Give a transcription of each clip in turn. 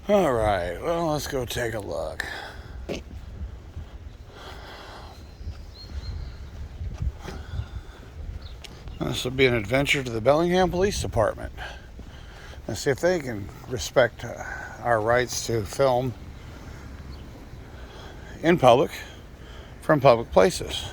All right, well, let's go take a look. This will be an adventure to the Bellingham Police Department. Let's see if they can respect our rights to film in public from public places.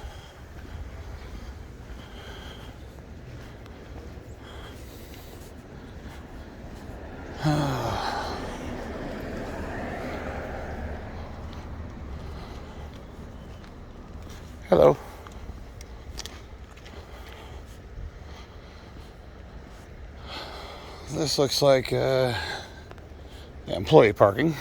Hello. This looks like employee parking.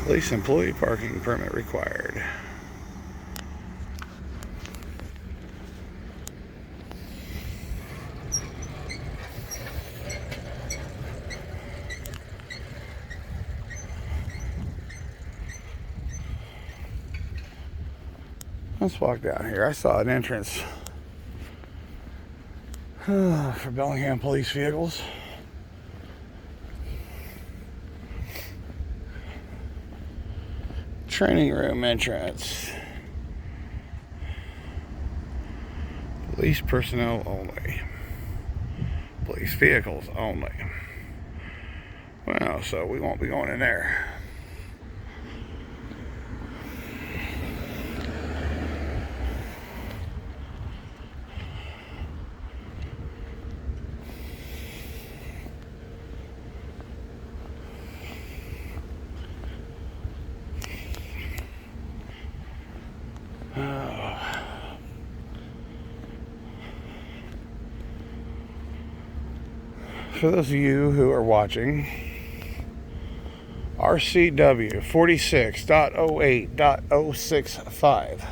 Police employee parking permit required. Let's walk down here. I saw an entrance for Bellingham police vehicles. Training room entrance. Police personnel only. Police vehicles only. Well, so we won't be going in there. For those of you who are watching, RCW 46.08.065.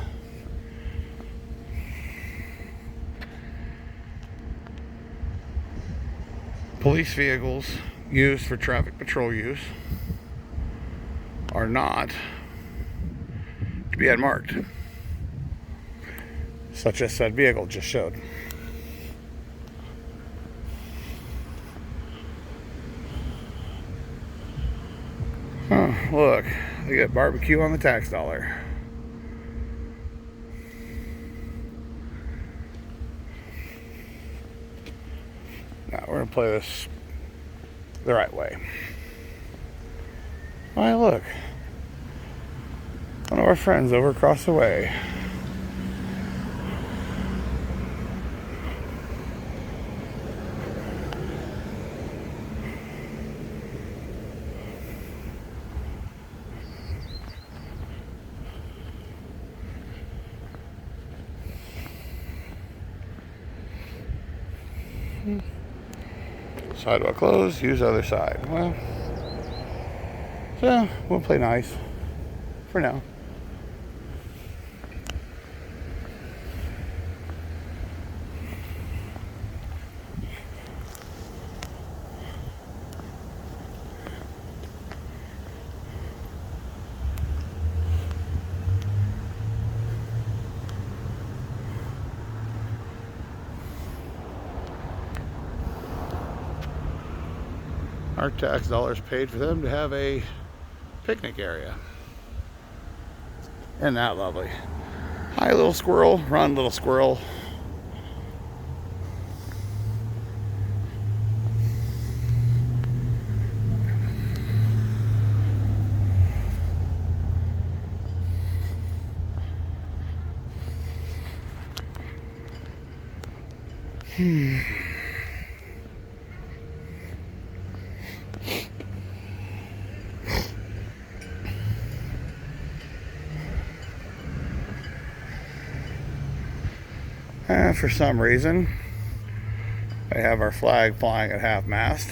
Police vehicles used for traffic patrol use are not to be unmarked, such as said vehicle just showed. Oh, look, they got barbecue on the tax dollar. Now we're gonna play this the right way. Why, look, one of our friends over across the way. Sidewalk closed, use other side. Well, so we'll play nice for now. Our tax dollars paid for them to have a picnic area. Isn't that lovely? Hi, little squirrel. Run, little squirrel. And for some reason, they have our flag flying at half-mast.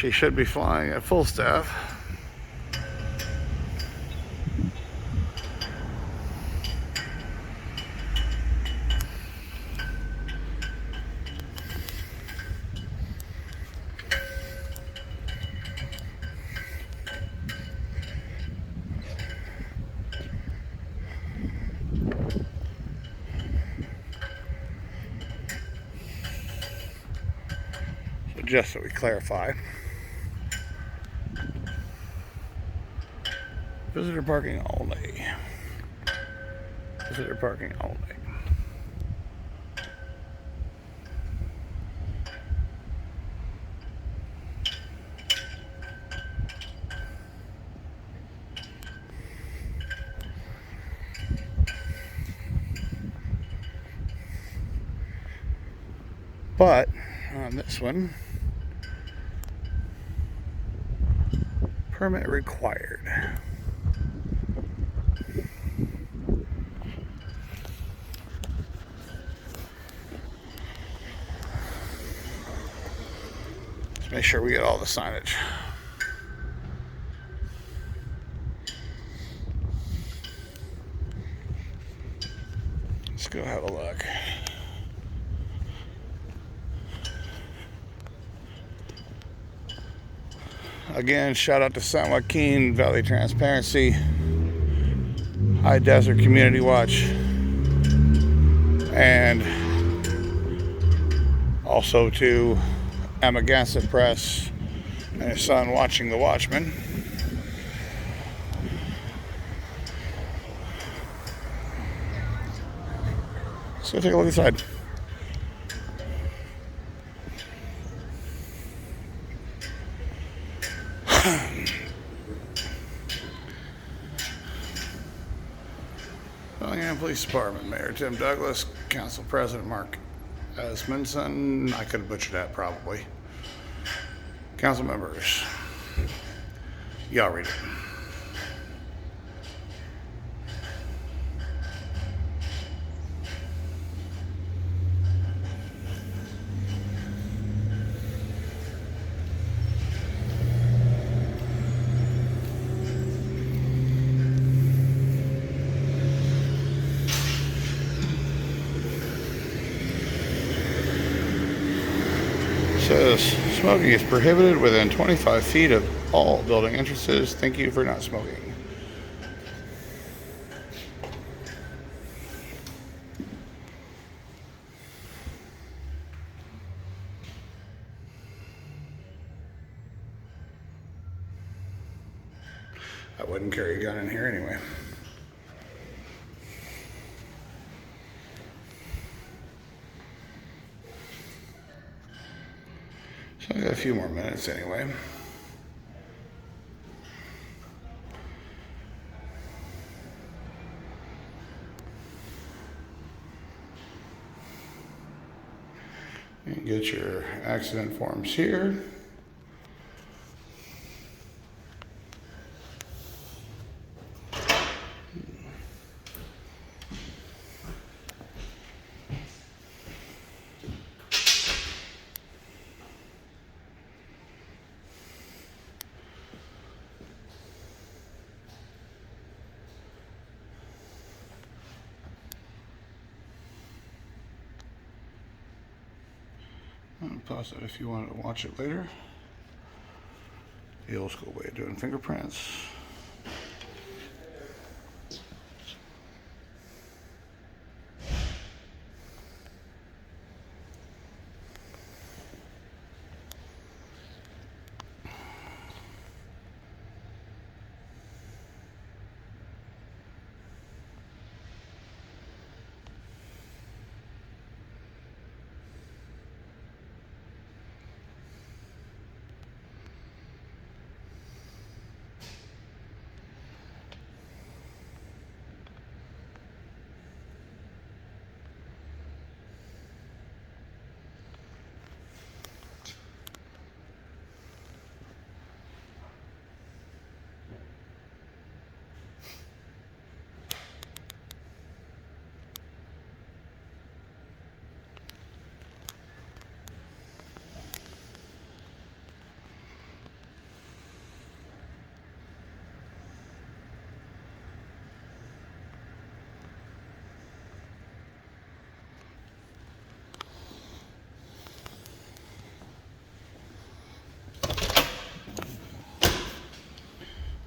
She should be flying at full staff. So just so we clarify, visitor parking only. Visitor parking only. But on this one, permit required. Let's make sure we get all the signage. Let's go have a look. Again, shout out to San Joaquin Valley Transparency, High Desert Community Watch, and also to Amagansett Press and his son Watching the Watchman. Let's go take a look inside. Bellingham Police Department, Mayor Tim Douglas, Council President Mark Esmondson. I could have butchered that probably. Council members, y'all read it. Says smoking is prohibited within 25 feet of all building entrances. Thank you for not smoking. I wouldn't carry a gun in here anyway. So I got a few more minutes anyway. And get your accident forms here. I'll pause it if you want to watch it later. The old school way of doing fingerprints.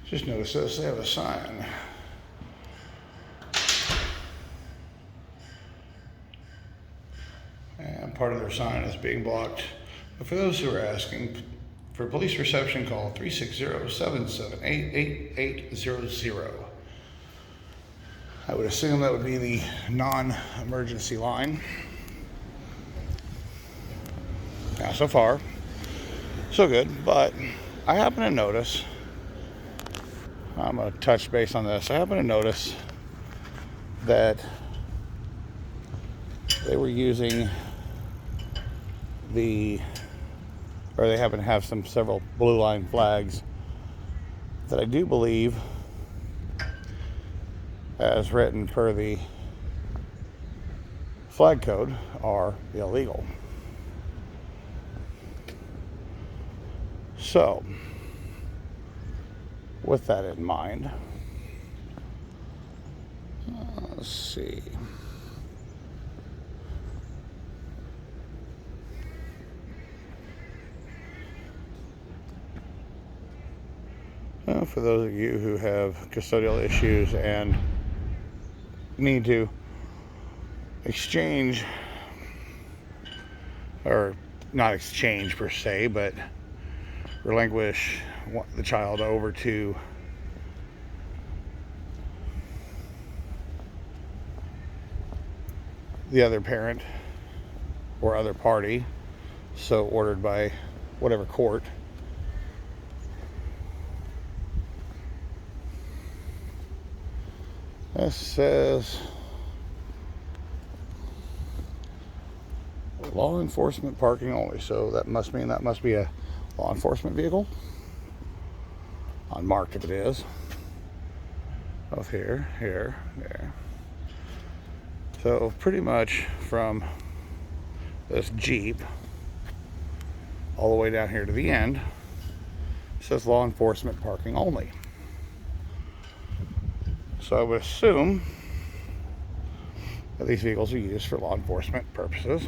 Just notice this, they have a sign. And part of their sign is being blocked. But for those who are asking, for police reception, call 360-778-8800. I would assume that would be the non-emergency line. Now, so far, so good, but I happen to notice, I'm going to touch base on this, I happen to notice that they were using they happen to have several blue line flags that I do believe, as written per the flag code, are illegal. So, with that in mind, let's see. For those of you who have custodial issues and need to exchange, or not exchange per se, but relinquish the child over to the other parent or other party, so ordered by whatever court. This says law enforcement parking only, so that must mean that must be a law enforcement vehicle. Unmarked if it is. Both here, here, there. So pretty much from this Jeep all the way down here to the end, it says law enforcement parking only. So I would assume that these vehicles are used for law enforcement purposes,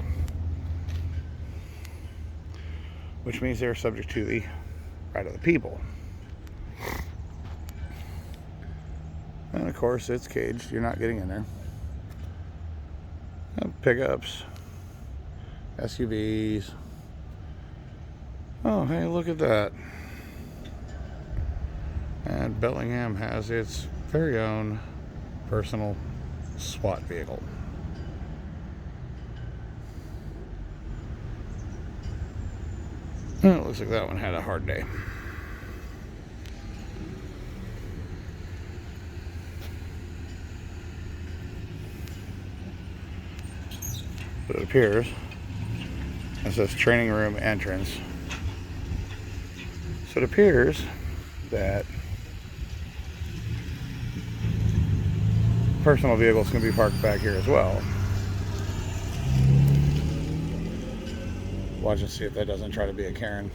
which means they're subject to the right of the people. And of course, it's caged. You're not getting in there. Pickups, SUVs. Oh, hey, look at that. And Bellingham has its very own personal SWAT vehicle. Well, it looks like that one had a hard day. But it appears it says training room entrance. So it appears that personal vehicles can be parked back here as well. Watch and see if that doesn't try to be a Karen.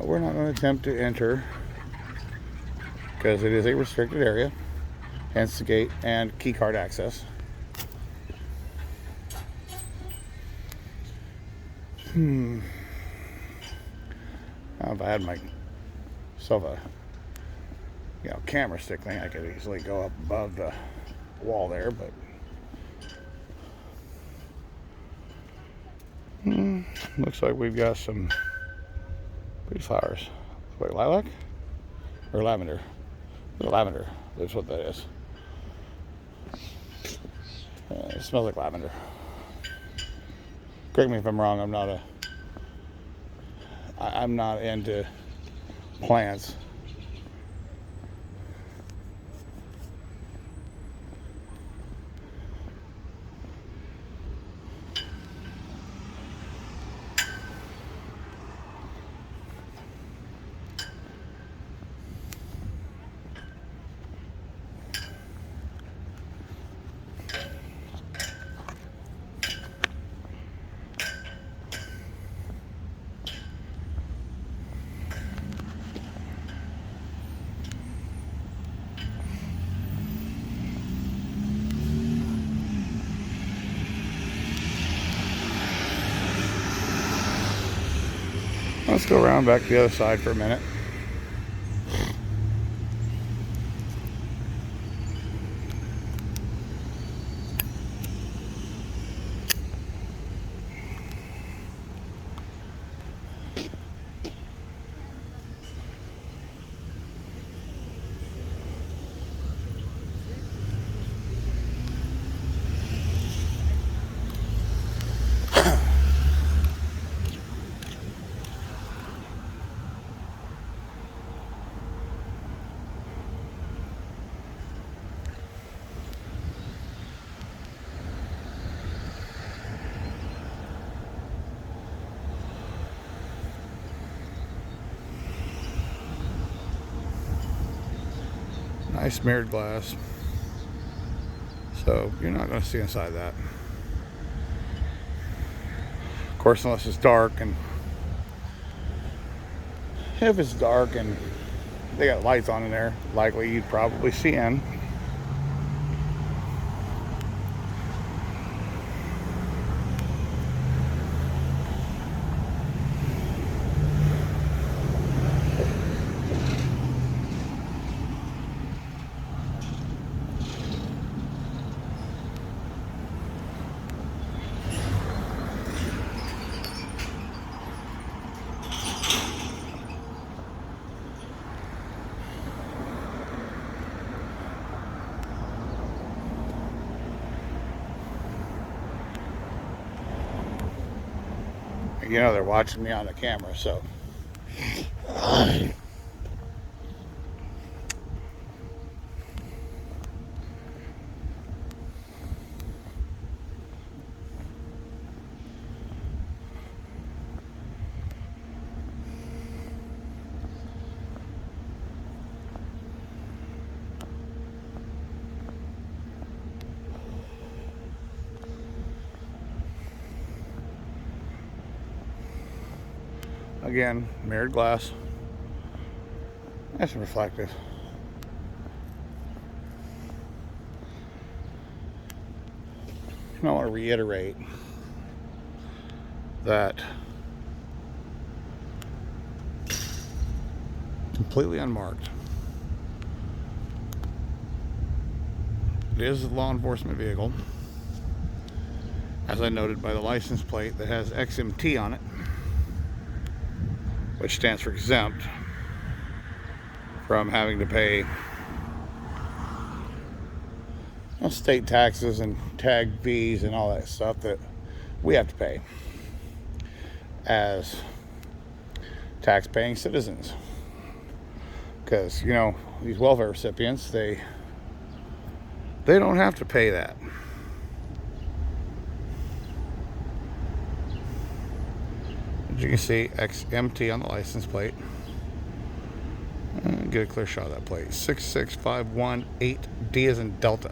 We're not going to attempt to enter because it is a restricted area, hence the gate and key card access. Now, if I had myself a camera stick thing, I could easily go up above the wall there, but looks like we've got some pretty flowers. Wait, lilac or lavender? Lavender is what that is. It smells like lavender. Correct me if I'm wrong. I'm not into plants. Let's go around back to the other side for a minute. Nice mirrored glass. So you're not going to see inside that. Of course, unless it's dark, and if it's dark and they got lights on in there, likely you'd probably see in. You know they're watching me on the camera, so. Again, mirrored glass. Nice and reflective. And I want to reiterate that completely unmarked. It is a law enforcement vehicle, as I noted by the license plate that has XMT on it, which stands for exempt from having to pay state taxes and tag fees and all that stuff that we have to pay as tax-paying citizens. Because, you know, these welfare recipients, they don't have to pay that. As you can see, XMT on the license plate. Get a clear shot of that plate. 66518D as in Delta.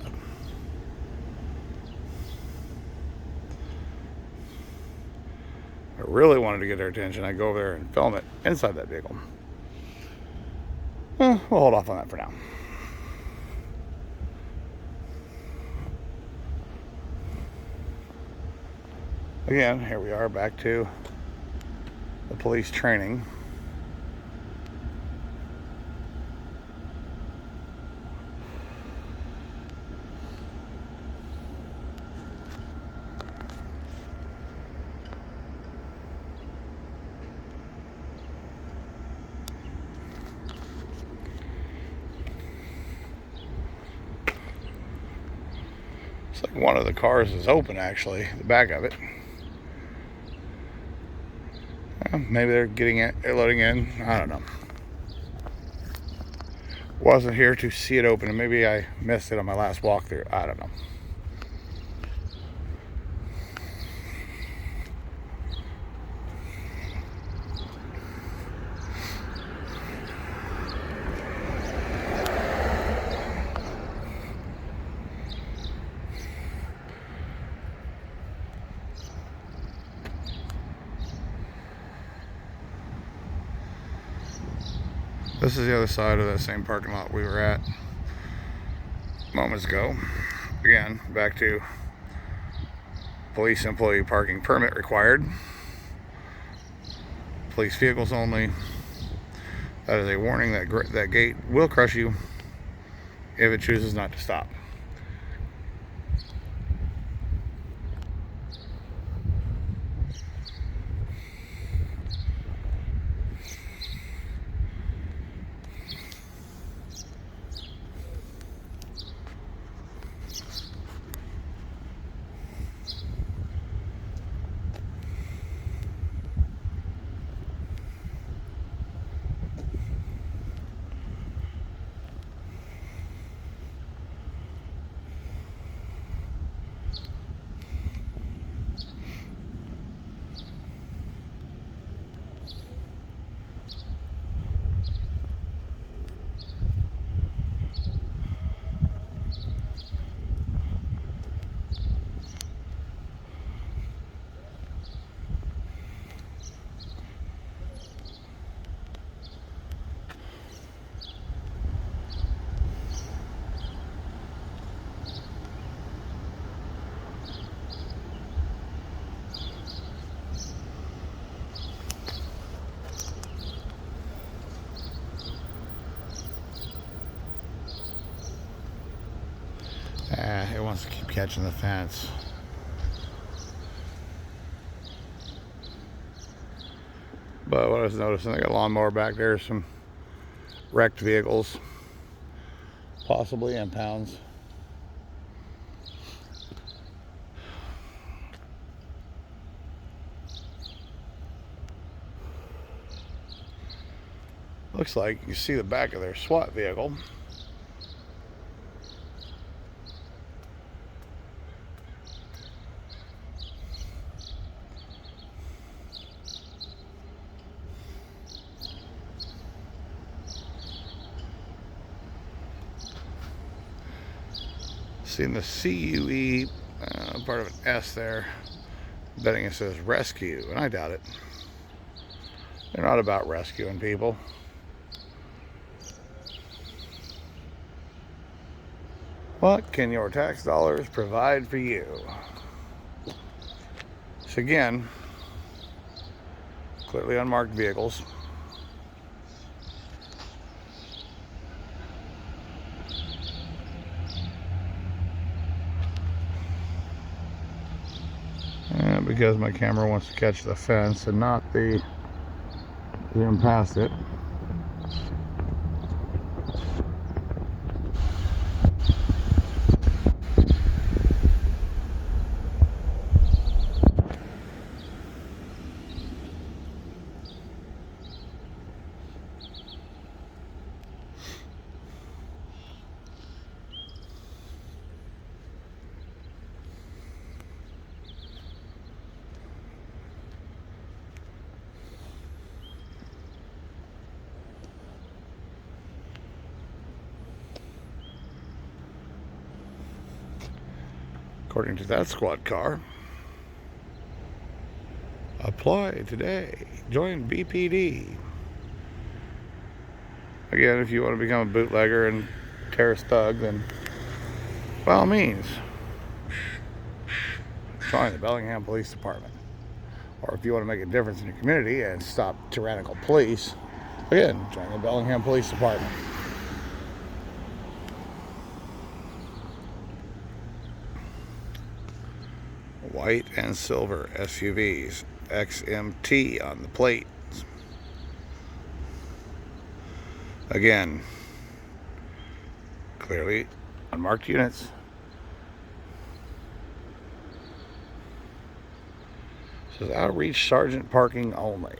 I really wanted to get their attention. I'd go over there and film it inside that vehicle. We'll hold off on that for now. Again, here we are back to the police training. It's like one of the cars is open, actually, the back of it. Maybe they're getting it, they're loading in. I don't know. Wasn't here to see it open, and maybe I missed it on my last walkthrough. I don't know. This is the other side of that same parking lot we were at moments ago. Again, back to police employee parking permit required. police vehicles only. That is a warning that that gate will crush you if it chooses not to stop. It wants to keep catching the fence. But what I was noticing, they got a lawnmower back there, some wrecked vehicles, possibly impounds. Looks like you see the back of their SWAT vehicle. Seeing the CUE, part of an S there, betting it says rescue, and I doubt it. They're not about rescuing people. What can your tax dollars provide for you? So again, clearly unmarked vehicles. And because my camera wants to catch the fence and not the zoom past it. According to that squad car, apply today. Join BPD. Again, if you want to become a bootlegger and terrorist thug, then by all means, join the Bellingham Police Department. Or if you want to make a difference in your community and stop tyrannical police, again, join the Bellingham Police Department. White and silver SUVs, XMT on the plate. Again, clearly unmarked units. It says outreach sergeant parking only.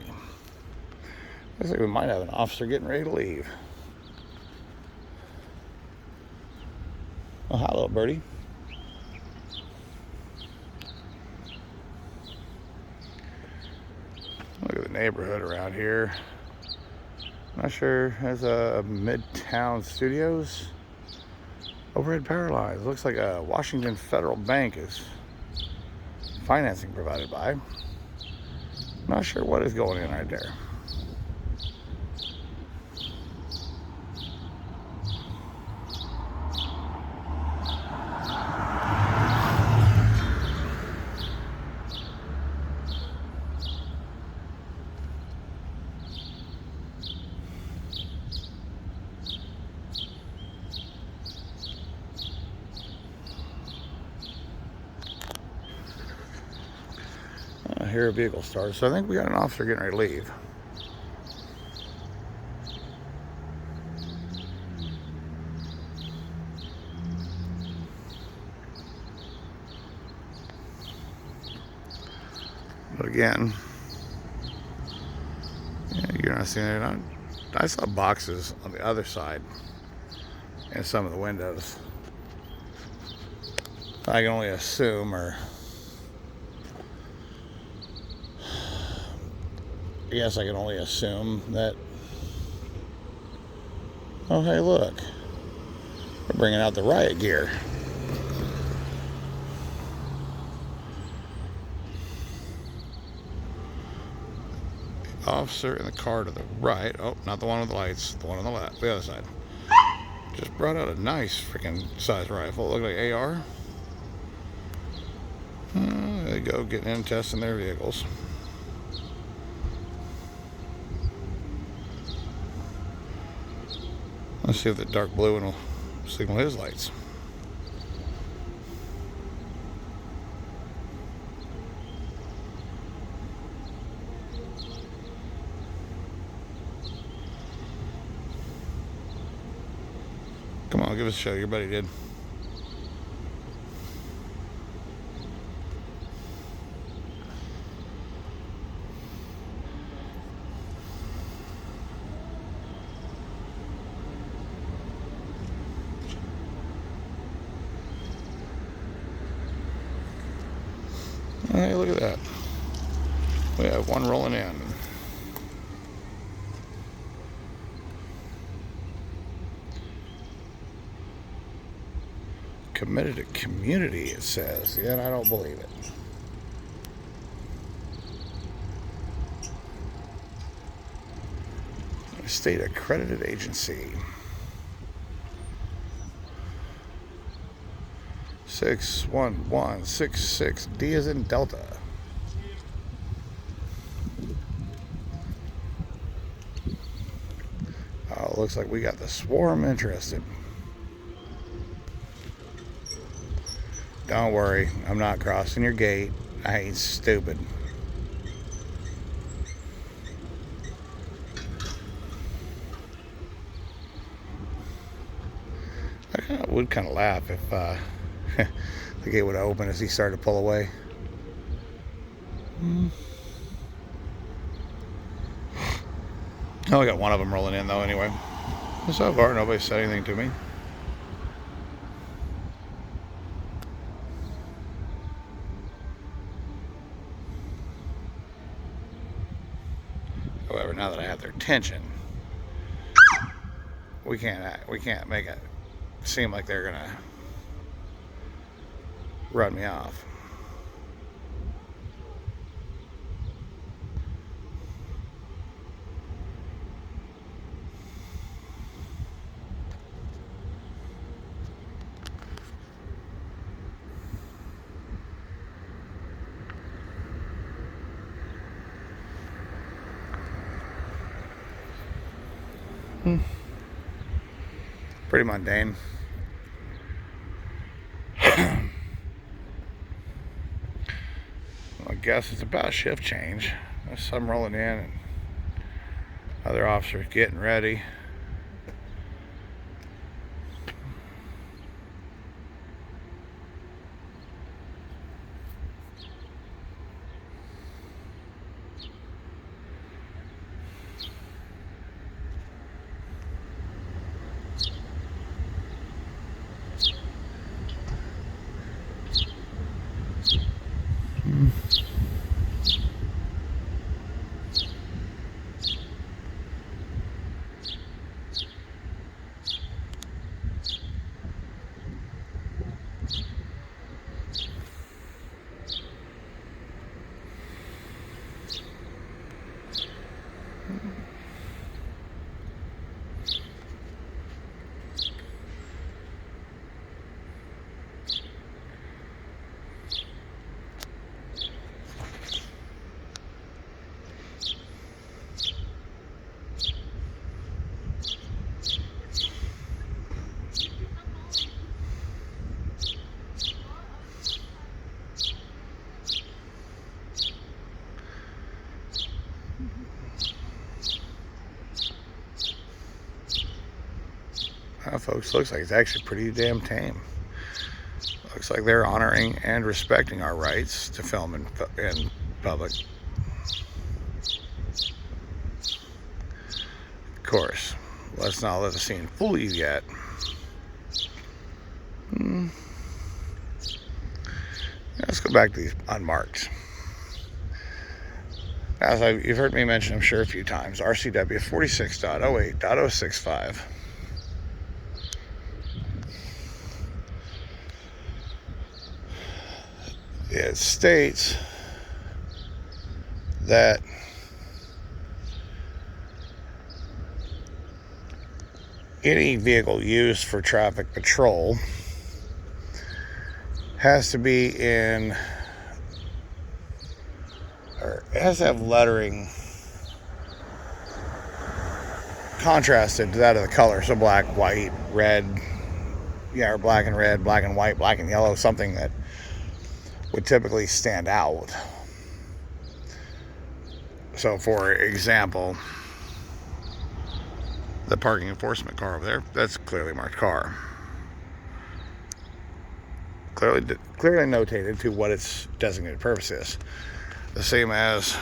Looks like we might have an officer getting ready to leave. Oh, hello, birdie. Look at the neighborhood around here. Not sure. There's a Midtown Studios. Overhead power lines. Looks like a Washington Federal Bank is financing provided by. Not sure what is going in right there. hear a vehicle start, so I think we got an officer getting ready to leave. But again, yeah, you're not seeing it. I saw boxes on the other side in some of the windows. I can only assume, or yes, I can only assume that. Oh, hey, look, we're bringing out the riot gear. Officer in the car to the right. Oh, not the one with the lights. The one on the left, the other side. Just brought out a nice freaking size rifle. Look like AR. There they go, getting in, testing their vehicles. Let's see if the dark blue one will signal his lights. Come on, give us a show. Your buddy did. Hey, look at that. We have one rolling in. Committed to community, it says. Yet I don't believe it. State accredited agency. 61166 D as in Delta. Oh, looks like we got the swarm interested. Don't worry, I'm not crossing your gate. I ain't stupid. I would kind of laugh if the gate would open as he started to pull away. Oh, I got one of them rolling in though anyway. So far, nobody said anything to me. However, now that I have their attention, we can't make it seem like they're gonna run me off. Pretty mundane. I guess it's about shift change. There's some rolling in and other officers getting ready. folks, looks like it's actually pretty damn tame. Looks like they're honoring and respecting our rights to film in public. Of course, let's not let the scene fool you yet. Let's go back to these unmarked. As you've heard me mention, I'm sure, a few times, RCW 46.08.065. It states that any vehicle used for traffic patrol has to be in, or it has to have lettering contrasted to that of the color. So black, white, red, or black and red, black and white, black and yellow, something that would typically stand out. So, for example, the parking enforcement car over there, that's clearly marked car. Clearly notated to what its designated purpose is. The same as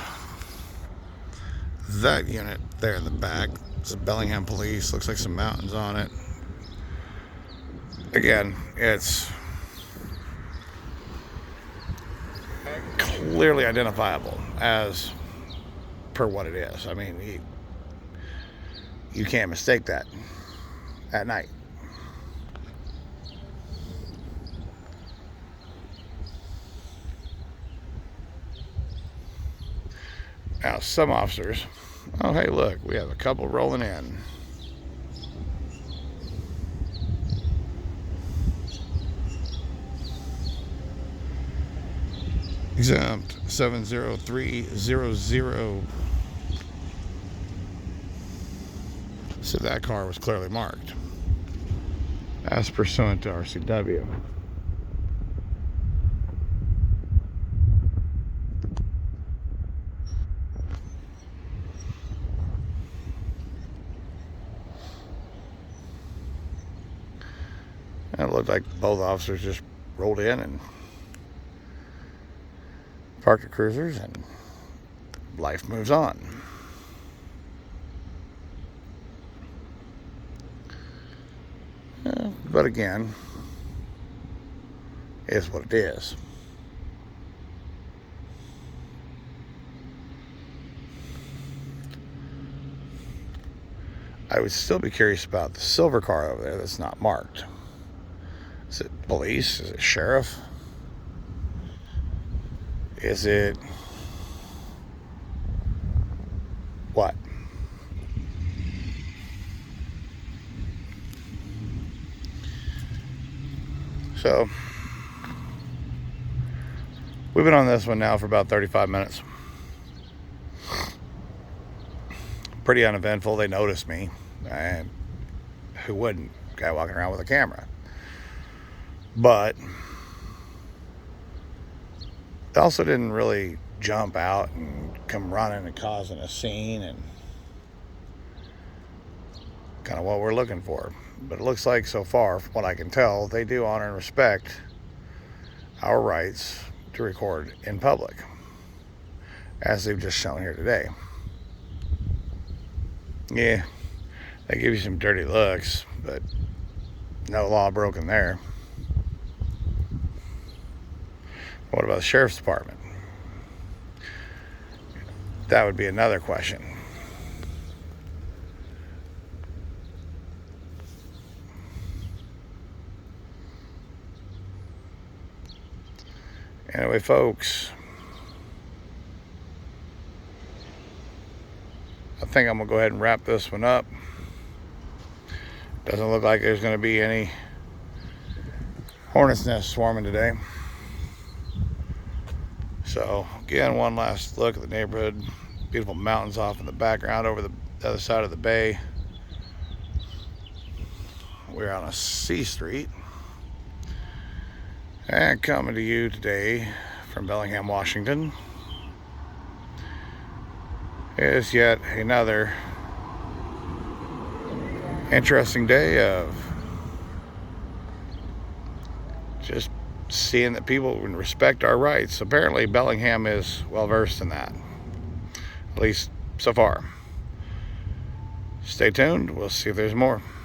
that unit there in the back. It's a Bellingham police. Looks like some mountains on it. Again, it's clearly identifiable as per what it is. I mean, you can't mistake that at night. Now, some officers, oh, hey, look, we have a couple rolling in. Exempt 70300. So that car was clearly marked as pursuant to RCW. And it looked like both officers just rolled in and parked the cruisers, and life moves on. But again, is what it is. I would still be curious about the silver car over there that's not marked. Is it police? Is it sheriff? Is it what? So, we've been on this one now for about 35 minutes. Pretty uneventful. They noticed me, and who wouldn't? Guy walking around with a camera. But they also didn't really jump out and come running and causing a scene, and kind of what we're looking for. But it looks like, so far, from what I can tell, they do honor and respect our rights to record in public, as they've just shown here today. Yeah, they give you some dirty looks, but no law broken there. What about the sheriff's department? That would be another question. Anyway, folks, I think I'm going to go ahead and wrap this one up. Doesn't look like there's going to be any hornet's nest swarming today. So, again, one last look at the neighborhood. Beautiful mountains off in the background over the other side of the bay. We're on a C Street. And coming to you today from Bellingham, Washington, is yet another interesting day of just seeing that people respect our rights. Apparently Bellingham is well versed in that, at least so far. Stay tuned, we'll see if there's more.